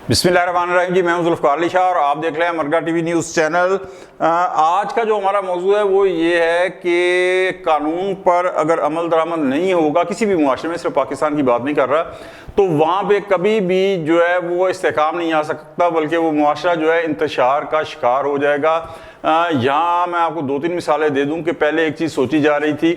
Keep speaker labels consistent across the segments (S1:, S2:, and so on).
S1: बिस्मिल्लाहिर्रहमानिर्रहीम जी, मैं हूं ज़ुल्फ़िकार अली शाह और आप देख रहे हैं मरगा टीवी न्यूज़ चैनल। आज का जो हमारा मौजू है वो ये है कि कानून पर अगर अमल दरामद नहीं होगा किसी भी मुआशरे में, सिर्फ पाकिस्तान की बात नहीं कर रहा, तो वहाँ पे कभी भी जो है वो इस्तेकाम नहीं आ सकता, बल्कि वो मुआशरा जो है इंतशार का शिकार हो जाएगा। यहाँ मैं आपको 2-3 मिसालें दे दूँ कि पहले एक चीज़ सोची जा रही थी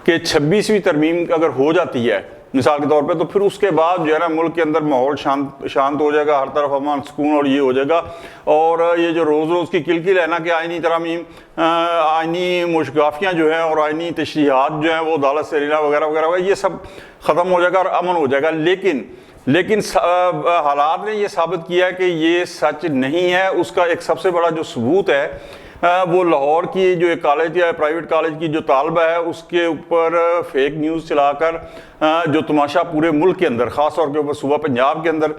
S1: कि 26वीं तरमीम अगर हो जाती है मिसाल के तौर पे, तो फिर उसके बाद जो है ना मुल्क के अंदर माहौल शांत हो जाएगा, हर तरफ अमन सुकून और ये हो जाएगा। और ये जो रोज़ रोज़ की किलकिल है ना कि आइनी तरमीम, आइनी मुशगाफियाँ जो हैं और आइनी तशरीहात जो हैं वो अदालत से लेना वगैरह वगैरह, ये सब ख़त्म हो जाएगा और अमन हो जाएगा। लेकिन हालात ने ये साबित किया है कि ये सच नहीं है। उसका एक सबसे बड़ा जो सबूत है वो लाहौर की जो एक कॉलेज या प्राइवेट कॉलेज की जो तालबा है उसके ऊपर फेक न्यूज़ चलाकर जो तमाशा पूरे मुल्क के अंदर, ख़ास तौर के ऊपर सूबा पंजाब के अंदर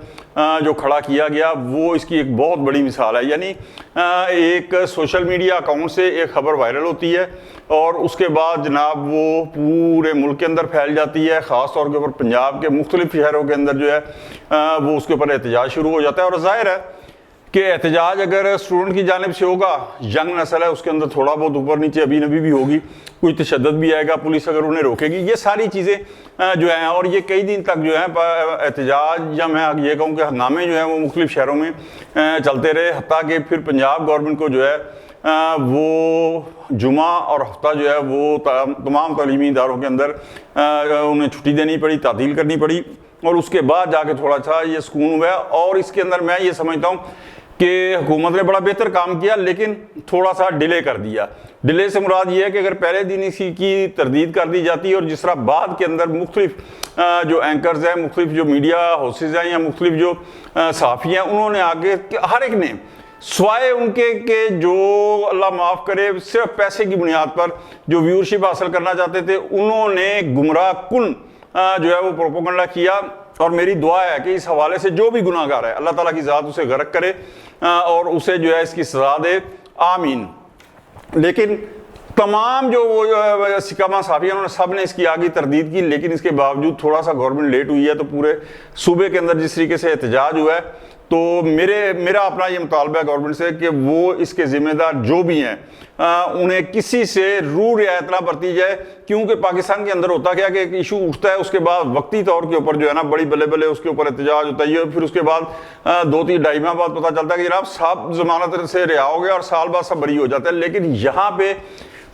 S1: जो खड़ा किया गया, वो इसकी एक बहुत बड़ी मिसाल है। यानी एक सोशल मीडिया अकाउंट से एक खबर वायरल होती है और उसके बाद जनाब वो पूरे मुल्क के अंदर फैल जाती है, ख़ास तौर के ऊपर पंजाब के मुख्तलिफ शहरों के अंदर जो है वो उसके ऊपर एहतजाज शुरू हो जाता है। और ज़ाहिर है कि एहतजाज अगर स्टूडेंट की जानिब से होगा, यंग नस्ल है उसके अंदर थोड़ा बहुत ऊपर नीचे अभी नबी भी होगी, कोई तशद्दुद भी आएगा, पुलिस अगर उन्हें रोकेगी, ये सारी चीज़ें जो हैं। और ये कई दिन तक जो है एहतजाज, या मैं ये कहूँ कि हंगामे जो हैं वो मुख्तलिफ शहरों में चलते रहे, हत्ता कि फिर पंजाब गवर्नमेंट को जो है वो जुमा और हफ्ता जो है वो तमाम तालीमी इदारों के अंदर उन्हें छुट्टी देनी पड़ी, तातील करनी पड़ी, और उसके बाद जाके थोड़ा सा ये सुकून हुआ। और इसके अंदर मैं ये समझता हूँ कि हुकूमत ने बड़ा बेहतर काम किया, लेकिन थोड़ा सा डिले कर दिया। डिले से मुराद ये है कि अगर पहले दिन इसी की तरदीद कर दी जाती और जिस तरह बाद के अंदर मुख्तलिफ जो एंकर्स हैं, मुख्तलिफ जो मीडिया हाउसेज हैं या मुख्तलिफ जो सहाफ़ी हैं, उन्होंने आगे हर एक ने स्वाय उनके के जो अल्लाह माफ़ करे सिर्फ पैसे की बुनियाद पर जो व्यूअरशिप हासिल करना चाहते थे, उन्होंने गुमराह कुन जो है वो प्रोपोगंडा किया। और मेरी दुआ है कि इस हवाले से जो भी गुनाहगार है अल्लाह ताला की ज़ात उसे गर्क करे और उसे जो है इसकी सज़ा दे, आमीन। लेकिन तमाम जो वो सिकामा साफिया उन्होंने सब ने इसकी आगे तरदीद की, लेकिन इसके बावजूद थोड़ा सा गवर्नमेंट लेट हुई है। तो पूरे सूबे के अंदर जिस तरीके से एहतजाज हुआ है, तो मेरा अपना ये मुतालबा है गवर्नमेंट से कि वो इसके ज़िम्मेदार जो भी हैं उन्हें किसी से रू रियायत ना बरती जाए, क्योंकि पाकिस्तान के अंदर होता क्या कि एक इशू उठता है, उसके बाद वक्ती तौर के ऊपर जो है ना बड़ी बल्ले बल्ले उसके ऊपर एहतजाज होता है, फिर उसके बाद 2-3 माह बाद पता चलता है कि जनाब साहब जमानत से रिहा हो गया और साल बाद सब बरी हो जाता है। लेकिन यहाँ पे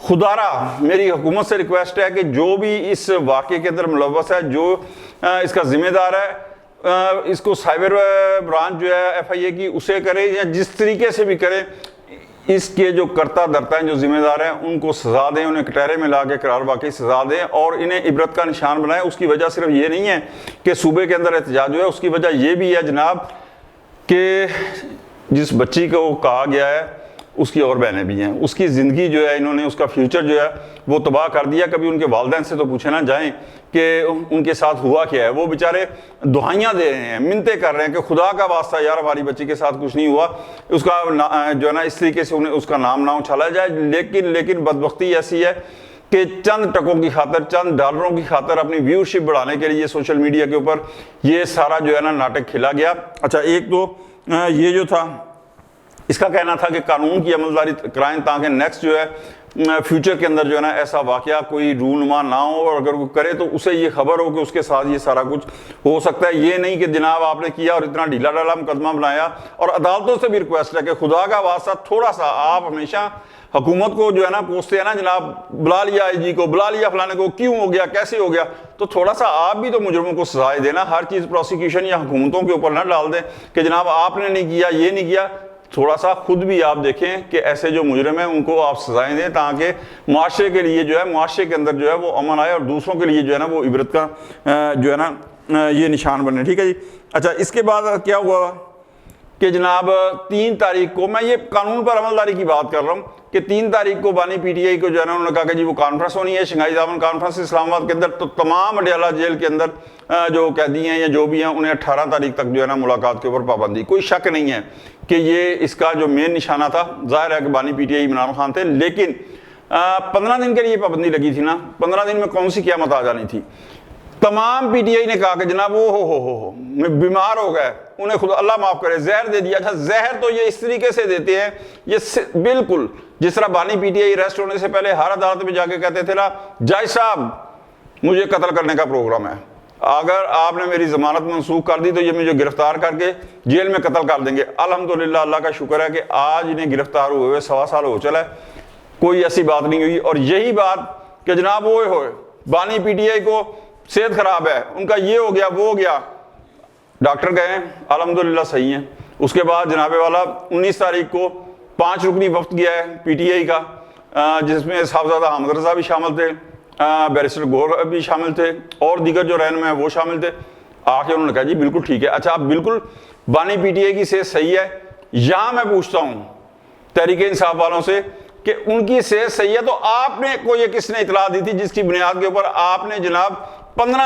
S1: खुदारा मेरी हुकूमत से रिक्वेस्ट है कि जो भी इस वाक़े के अंदर मुलव्वस है, जो इसका ज़िम्मेदार है, इसको साइबर ब्रांच जो है FIA की उसे करे या जिस तरीके से भी करे, इसके जो करता धरता हैं, जो जिम्मेदार हैं, उनको सज़ा दें, उन्हें कटहरे में ला के करार वाकई सज़ा दें और इन्हें इबरत का निशान बनाएं। उसकी वजह सिर्फ ये नहीं है कि सूबे के अंदर एहतजाज हुआ है, उसकी वजह ये भी है जनाब कि जिस बच्ची को कहा गया है उसकी और बहनें भी हैं, उसकी ज़िंदगी जो है इन्होंने, उसका फ्यूचर जो है वो तबाह कर दिया। कभी उनके वालिदैन से तो पूछे ना जाएं कि उनके साथ हुआ क्या है। वो बेचारे दुआइयाँ दे रहे हैं, मिन्नतें कर रहे हैं कि खुदा का वास्ता यार हमारी बच्ची के साथ कुछ नहीं हुआ, उसका जो है ना इस तरीके से उन्हें उसका नाम ना उछाला जाए। लेकिन बदबख्ती ऐसी है कि चंद टकों की खातर, चंद डॉलरों की खातर अपनी व्यूअरशिप बढ़ाने के लिए सोशल मीडिया के ऊपर ये सारा जो है ना नाटक खिला गया। अच्छा, एक तो ये जो था इसका कहना था कि कानून की अमलदारी कराएं ताकि नेक्स्ट जो है फ्यूचर के अंदर जो है ना ऐसा वाकया कोई रूनुमा ना हो, और अगर वो करे तो उसे ये खबर हो कि उसके साथ ये सारा कुछ हो सकता है। ये नहीं कि जनाब आपने किया और इतना ढीला ढाला मुकदमा बनाया। और अदालतों से भी रिक्वेस्ट है कि खुदा का वास्ता थोड़ा सा आप हमेशा हुकूमत को जो है ना पूछते हैं ना, जनाब बुला लिया IG को, बुला लिया फलाने को, क्यों हो गया, कैसे हो गया, तो थोड़ा सा आप भी तो मुजरमों को सजाएं देना। हर चीज़ प्रोसिक्यूशन या हुकूमतों के ऊपर ना डाल दें कि जनाब आपने नहीं किया, ये नहीं किया। थोड़ा सा खुद भी आप देखें कि ऐसे जो मुजरिम हैं उनको आप सजाएं दें ताकि मुआशरे के लिए जो है, मुआशरे के अंदर जो है वो अमन आए और दूसरों के लिए जो है ना वो इबरत का जो है ना ये निशान बने। ठीक है जी। अच्छा, इसके बाद क्या हुआ कि जनाब 3 तारीख को, मैं ये कानून पर अमलदारी की बात कर रहा हूँ, कि 3 तारीख को बानी PTI को जो है ना उन्होंने कहा कि जी वो कॉन्फ्रेंस होनी है, शंघाई दामन कॉन्फ्रेंस इस्लामाबाद के अंदर। तो तमाम अडयाला जेल के अंदर जो कैदी हैं या जो भी हैं उन्हें 18 तारीख तक जो है ना मुलाकात के ऊपर पाबंदी। कोई शक नहीं है कि ये इसका जो मेन निशाना था, ज़ाहिर है कि बानी PTI इमरान खान थे, लेकिन 15 दिन के लिए पाबंदी लगी थी ना, 15 दिन में कौन सी क़यामत आ जानी थी। तमाम पीटीआई ने कहा कि जनाब वो हो बीमार हो गए, उन्हें खुद अल्लाह माफ करे जहर दे दिया था। जहर तो ये इस तरीके से देते हैं, ये बिल्कुल जिस तरह बानी पीटीआई अरेस्ट होने से पहले हर अदालत में जाके कहते थे ना, जज साहब मुझे कत्ल करने का प्रोग्राम है, अगर आपने मेरी जमानत मंसूख कर दी तो ये मुझे गिरफ्तार करके जेल में कत्ल कर देंगे। अल्हम्दुलिल्लाह अल्लाह का शुक्र है कि आज इन्हें गिरफ्तार हुए हुए 1.25 साल हो चला है, कोई ऐसी बात नहीं हुई। और यही बात कि जनाब वो बानी पीटीआई को सेहत खराब है, उनका ये हो गया वो हो गया, डॉक्टर गए अल्हम्दुलिल्लाह सही हैं। उसके बाद जनाबे वाला 19 तारीख को 5 रुकनी वफ्द गया है पीटीआई का, जिसमें साहबजादा अहमद रजा भी शामिल थे, बैरिस्टर गौर भी शामिल थे और दीगर जो रहनुमा है वो शामिल थे। आके उन्होंने कहा जी बिल्कुल ठीक है। अच्छा, आप बिल्कुल बानी पीटीआई की सेहत सही है। यहाँ मैं पूछता हूँ तहरीक इंसाफ वालों से कि उनकी सेहत सही है तो आपने को ये किसने इतला दी थी जिसकी बुनियाद के ऊपर आपने जनाब 15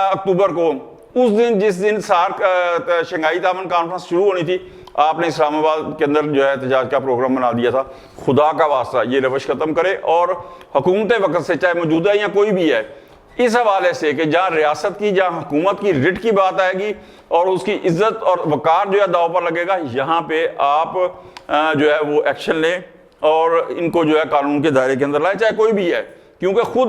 S1: अक्टूबर को, उस दिन जिस दिन सार्क शंघाई तामन कॉन्फ्रेंस शुरू होनी थी, आपने इस्लामाबाद के अंदर जो है एहतजाज का प्रोग्राम बना दिया था। खुदा का वास्ता ये रवश खत्म करे और हुकूमत वक्त से, चाहे मौजूदा या कोई भी है, इस हवाले से कि जहाँ रियासत की जहाँ हुकूमत की रिट की बात आएगी और उसकी इज्जत और वकार जो है दाव पर लगेगा, यहाँ पे आप जो है वो एक्शन लें और इनको जो है कानून के दायरे के अंदर लाए, चाहे कोई भी है। क्योंकि खुद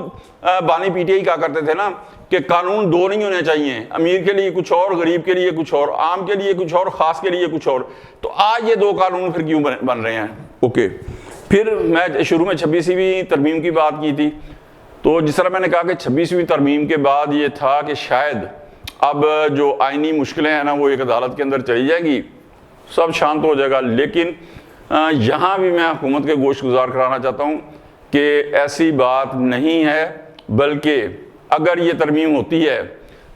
S1: बानी पीटीआई कहा करते थे ना कि कानून दो नहीं होने चाहिए, अमीर के लिए कुछ और, गरीब के लिए कुछ और, आम के लिए कुछ और, खास के लिए कुछ और। तो आज ये 2 कानून फिर क्यों बन रहे हैं? ओके, फिर मैं शुरू में 26वीं तरमीम की बात की थी, तो जिस तरह मैंने कहा कि 26वीं तरमीम के बाद ये था कि शायद अब जो आइनी मुश्किलें हैं ना वो एक अदालत के अंदर चली जाएंगी, सब शांत हो जाएगा। लेकिन यहाँ भी मैं हुकूमत के गोश गुजार कराना चाहता हूँ कि ऐसी बात नहीं है, बल्कि अगर ये तरमीम होती है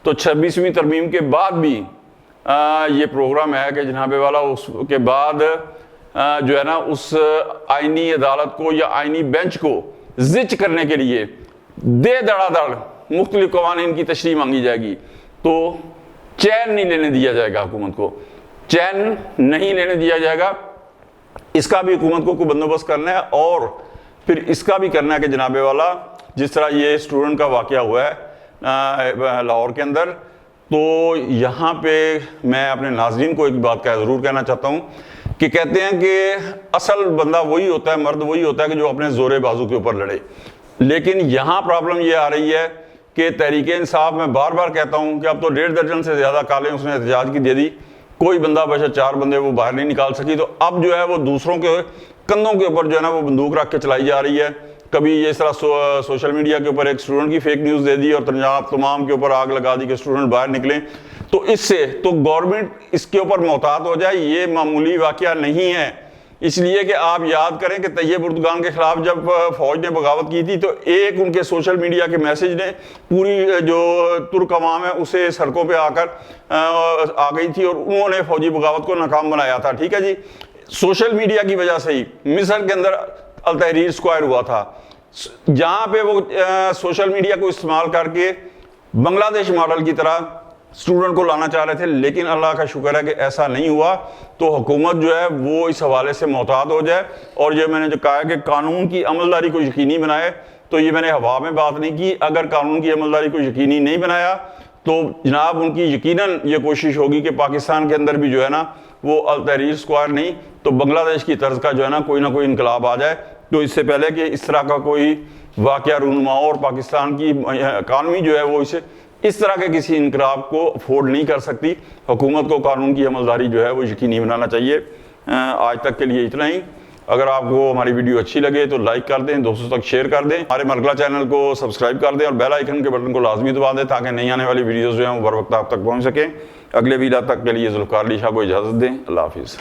S1: तो 26वीं तरमीम के बाद भी ये प्रोग्राम है कि जनाबे वाला उसके बाद जो है ना उस आइनी अदालत को या आइनी बेंच को जिच करने के लिए दे धड़ाधड़ मुख्तलिफ कवानीन की तशरीह मांगी जाएगी। तो चैन नहीं लेने दिया जाएगा, हुकूमत को चैन नहीं लेने दिया जाएगा। इसका भी हुकूमत को बंदोबस्त करना है और फिर इसका भी करना है कि जनाबे वाला जिस तरह ये स्टूडेंट का वाकया हुआ है लाहौर के अंदर, तो यहाँ पे मैं अपने नाज़रीन को एक बात का ज़रूर कहना चाहता हूँ कि कहते हैं कि असल बंदा वही होता है, मर्द वही होता है कि जो अपने ज़ोरे बाजू के ऊपर लड़े। लेकिन यहाँ प्रॉब्लम ये आ रही है कि तहरीक इंसाफ, मैं बार बार कहता हूँ कि अब तो 1.5 दर्जन से ज़्यादा कालें उसने एहतजाज की दे दी, कोई बंदा बचा 4 बंदे वो बाहर नहीं निकाल सकी। तो अब जो है वो दूसरों के कंधों के ऊपर जो है ना वो बंदूक रख के चलाई जा रही है। कभी ये इस तरह सोशल मीडिया के ऊपर एक स्टूडेंट की फेक न्यूज़ दे दी और तमाम के ऊपर आग लगा दी कि स्टूडेंट बाहर निकले। तो इससे तो गवर्नमेंट इसके ऊपर मोहतात हो जाए, ये मामूली वाकया नहीं है। इसलिए कि आप याद करें कि तैयब उर्दगान के खिलाफ जब फौज ने बगावत की थी तो एक उनके सोशल मीडिया के मैसेज ने पूरी जो तुर्क अवाम है उसे सड़कों पे आकर आ गई थी और उन्होंने फौजी बगावत को नाकाम बनाया था। ठीक है जी, सोशल मीडिया की वजह से ही मिस्र के अंदर अल तहरीर स्क्वायर हुआ था, जहाँ पे वो सोशल मीडिया को इस्तेमाल करके बांग्लादेश मॉडल की तरह स्टूडेंट को लाना चाह रहे थे। लेकिन अल्लाह का शुक्र है कि ऐसा नहीं हुआ। तो हुकूमत जो है वो इस हवाले से मोहतात हो जाए और ये मैंने जो कहा है कि कानून की अमलदारी को यकीनी बनाए, तो ये मैंने हवा में बात नहीं की। अगर कानून की अमलदारी को यकीनी नहीं बनाया तो जनाब उनकी यकीनन ये कोशिश होगी कि पाकिस्तान के अंदर भी जो है ना वो अल तहरीर स्क्वायर नहीं तो बांग्लादेश की तर्ज का जो है ना कोई इनकलाब आ जाए। तो इससे पहले कि इस तरह का कोई वाकया रूनुमा और पाकिस्तान की इकानमी जो है वो इस तरह के किसी इनकलाब को अफोर्ड नहीं कर सकती। हुकूमत को कानून की अमलदारी जो है वो यकीनी बनाना चाहिए। आज तक के लिए इतना ही। अगर आपको हमारी वीडियो अच्छी लगे तो लाइक कर दें, दोस्तों तक शेयर कर दें, हमारे मरगला चैनल को सब्सक्राइब कर दें और बेल आइकन के बटन को लाजमी दबा दें ताकि नई आने वाली वीडियोज़ जो हैं वो बर वक्त आप तक पहुँच सकें। अगले वीडियो तक के लिए जुल्फ़िकार अली शाह को इजाज़त दें। अल्लाह हाफिज़।